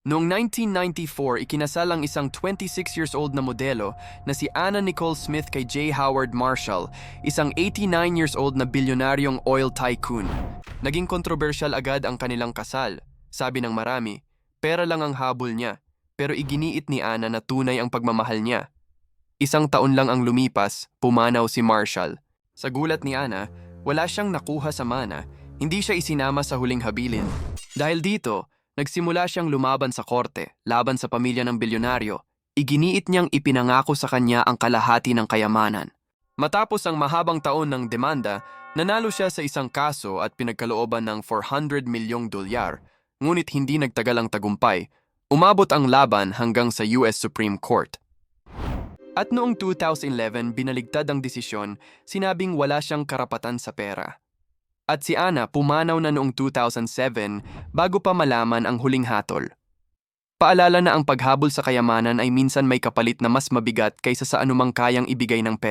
Noong 1994, ikinasal ang isang 26 years old na modelo na si Anna Nicole Smith kay J. Howard Marshall, isang 89 years old na bilyonaryong oil tycoon. Naging kontrobersyal agad ang kanilang kasal. Sabi ng marami, pera lang ang habol niya, pero iginiit ni Anna na tunay ang pagmamahal niya. Isang taon lang ang lumipas, pumanaw si Marshall. Sa gulat ni Anna, wala siyang nakuha sa mana, hindi siya isinama sa huling habilin. Dahil dito, nagsimula siyang lumaban sa korte, laban sa pamilya ng bilyonaryo. Iginiit niyang ipinangako sa kanya ang kalahati ng kayamanan. Matapos ang mahabang taon ng demanda, nanalo siya sa isang kaso at pinagkalooban ng $400 milyong, ngunit hindi nagtagal ang tagumpay. Umabot ang laban hanggang sa US Supreme Court. At noong 2011, binaligtad ang desisyon, sinabing wala siyang karapatan sa pera. At si Anna pumanaw na noong 2007 bago pa malaman ang huling hatol. Paalala na ang paghabol sa kayamanan ay minsan may kapalit na mas mabigat kaysa sa anumang kayang ibigay ng pera.